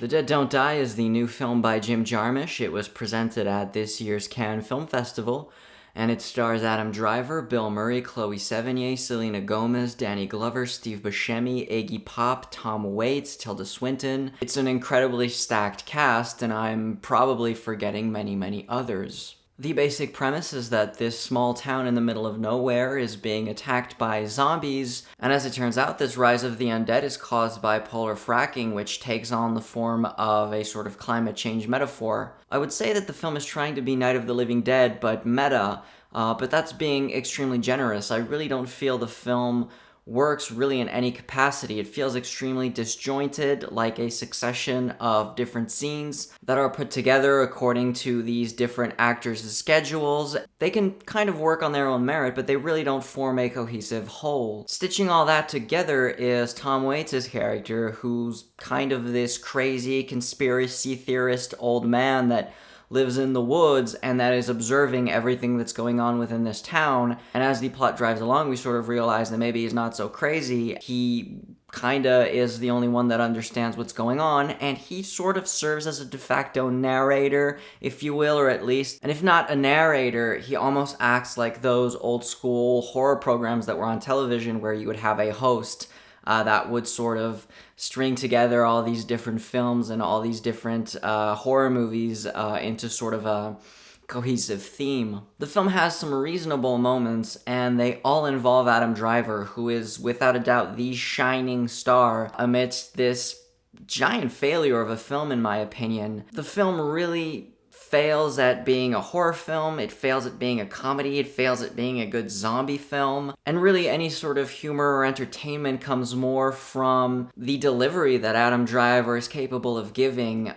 The Dead Don't Die is the new film by Jim Jarmusch. It was presented at this year's Cannes Film Festival, and it stars Adam Driver, Bill Murray, Chloe Sevigny, Selena Gomez, Danny Glover, Steve Buscemi, Iggy Pop, Tom Waits, Tilda Swinton. It's an incredibly stacked cast, and I'm probably forgetting many others. The basic premise is that this small town in the middle of nowhere is being attacked by zombies, and as it turns out, this rise of the undead is caused by polar fracking, which takes on the form of a sort of climate change metaphor. I would say that the film is trying to be Night of the Living Dead, but meta, but that's being extremely generous. I really don't feel the film works really in any capacity. It feels extremely disjointed, like a succession of different scenes that are put together according to these different actors' schedules. They can kind of work on their own merit, but they really don't form a cohesive whole. Stitching all that together is Tom Waits' character, who's kind of this crazy conspiracy theorist old man that lives in the woods and that is observing everything that's going on within this town. And as the plot drives along, we sort of realize that maybe he's not so crazy. He kinda is the only one that understands what's going on, and he sort of serves as a de facto narrator, if you will, or at least, and if not a narrator, he almost acts like those old school horror programs that were on television where you would have a host that would sort of string together all these different films and all these different horror movies into sort of a cohesive theme. The film has some reasonable moments, and they all involve Adam Driver, who is without a doubt the shining star amidst this giant failure of a film, in my opinion. The film really fails at being a horror film, it fails at being a comedy, it fails at being a good zombie film, and really any sort of humor or entertainment comes more from the delivery that Adam Driver is capable of giving,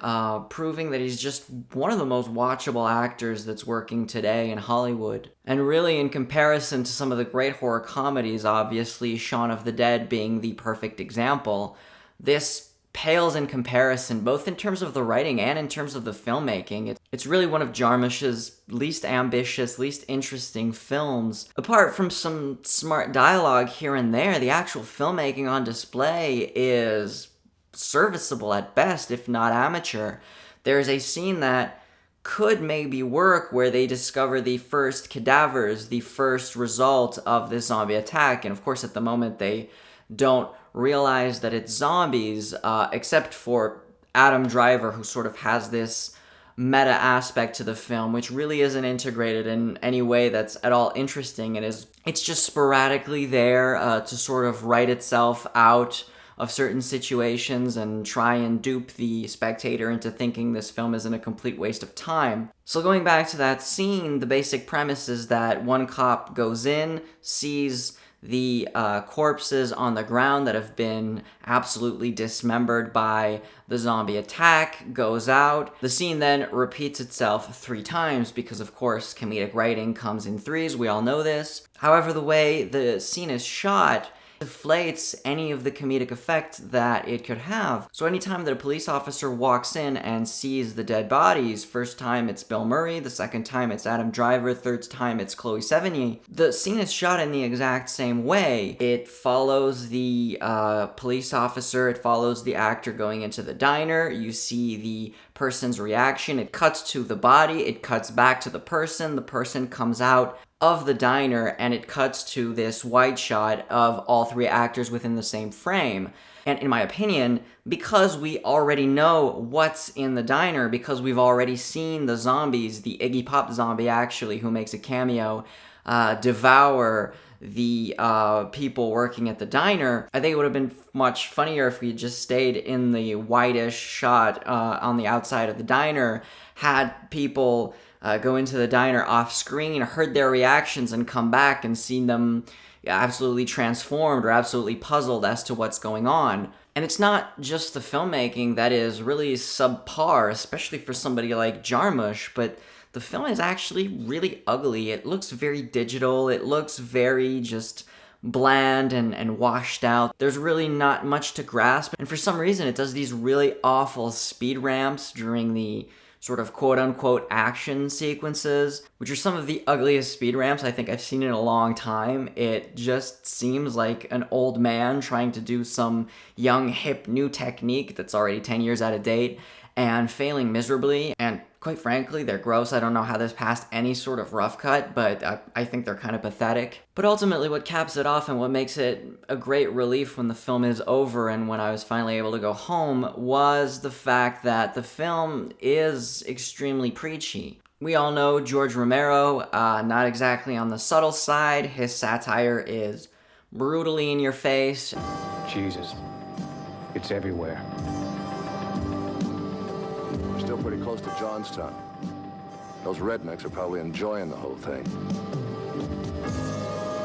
proving that he's just one of the most watchable actors that's working today in Hollywood. And really, in comparison to some of the great horror comedies, obviously Shaun of the Dead being the perfect example, this pales in comparison, both in terms of the writing and in terms of the filmmaking. It's really one of Jarmusch's least ambitious, least interesting films. Apart from some smart dialogue here and there, the actual filmmaking on display is serviceable at best, if not amateur. There's a scene that could maybe work where they discover the first cadavers, the first result of this zombie attack, and of course at the moment they don't realize that it's zombies, except for Adam Driver, who sort of has this meta aspect to the film, which really isn't integrated in any way that's at all interesting. It's just sporadically there to sort of write itself out of certain situations and try and dupe the spectator into thinking this film isn't a complete waste of time. So going back to that scene, the basic premise is that one cop goes in, sees the corpses on the ground that have been absolutely dismembered by the zombie attack, goes out. The scene then repeats itself 3 times because, of course, comedic writing comes in threes, we all know this. However, the way the scene is shot deflates any of the comedic effect that it could have. So anytime that a police officer walks in and sees the dead bodies, first time it's Bill Murray, the second time it's Adam Driver, third time it's Chloe Sevigny, the scene is shot in the exact same way. It follows the police officer, it follows the actor going into the diner, you see the person's reaction, it cuts to the body, it cuts back to the person comes out of the diner, and it cuts to this wide shot of all 3 actors within the same frame. And in my opinion, because we already know what's in the diner, because we've already seen the zombies, the Iggy Pop zombie actually, who makes a cameo, devour the people working at the diner, I think it would have been much funnier if we had just stayed in the wide-ish shot on the outside of the diner, had people go into the diner off screen, heard their reactions, and come back and seen them absolutely transformed or absolutely puzzled as to what's going on. And it's not just the filmmaking that is really subpar, especially for somebody like Jarmusch, but the film is actually really ugly. It looks very digital, it looks very just bland and washed out. There's really not much to grasp, and for some reason it does these really awful speed ramps during the sort of quote-unquote action sequences, which are some of the ugliest speed ramps I think I've seen in a long time. It just seems like an old man trying to do some young, hip, new technique that's already 10 years out of date and failing miserably, and quite frankly, they're gross. I don't know how this passed any sort of rough cut, but I think they're kind of pathetic. But ultimately, what caps it off and what makes it a great relief when the film is over and when I was finally able to go home was the fact that the film is extremely preachy. We all know George Romero, not exactly on the subtle side. His satire is brutally in your face. Jesus, it's everywhere. We're still pretty close to Johnstown. Those rednecks are probably enjoying the whole thing.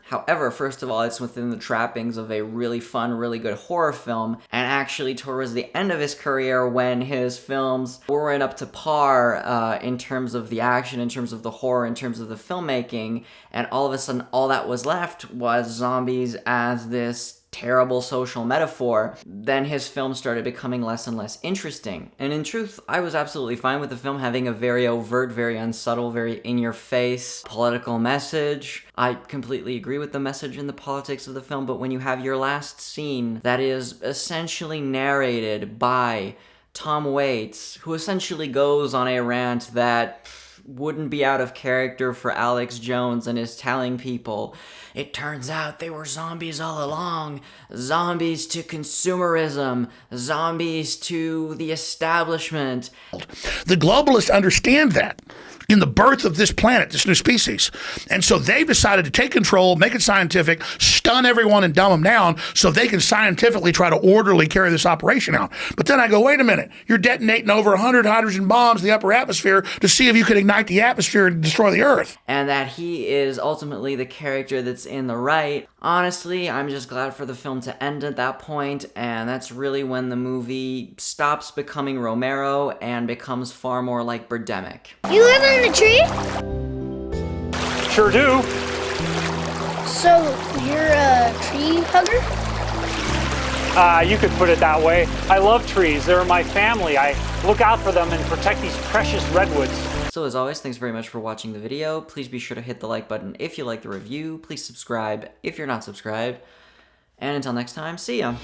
However, first of all, it's within the trappings of a really fun, really good horror film, and actually towards the end of his career when his films weren't up to par in terms of the action, in terms of the horror, in terms of the filmmaking, and all of a sudden all that was left was zombies as this terrible social metaphor, then his film started becoming less and less interesting. And in truth, I was absolutely fine with the film having a very overt, very unsubtle, very in-your-face political message. I completely agree with the message and the politics of the film, but when you have your last scene that is essentially narrated by Tom Waits, who essentially goes on a rant that wouldn't be out of character for Alex Jones and is telling people, it turns out they were zombies all along. Zombies to consumerism. Zombies to the establishment. The globalists understand that in the birth of this planet, this new species. And so they've decided to take control, make it scientific, stun everyone and dumb them down so they can scientifically try to orderly carry this operation out. But then I go, wait a minute, you're detonating over 100 hydrogen bombs in the upper atmosphere to see if you could ignite the atmosphere and destroy the Earth. And that he is ultimately the character that's in the right. Honestly, I'm just glad for the film to end at that point, and that's really when the movie stops becoming Romero and becomes far more like Birdemic. You live in the tree? Sure do. So, you're a tree hugger? You could put it that way. I love trees. They're my family. I look out for them and protect these precious redwoods. So as always, thanks very much for watching the video. Please be sure to hit the like button if you like the review. Please subscribe if you're not subscribed. And until next time, see ya.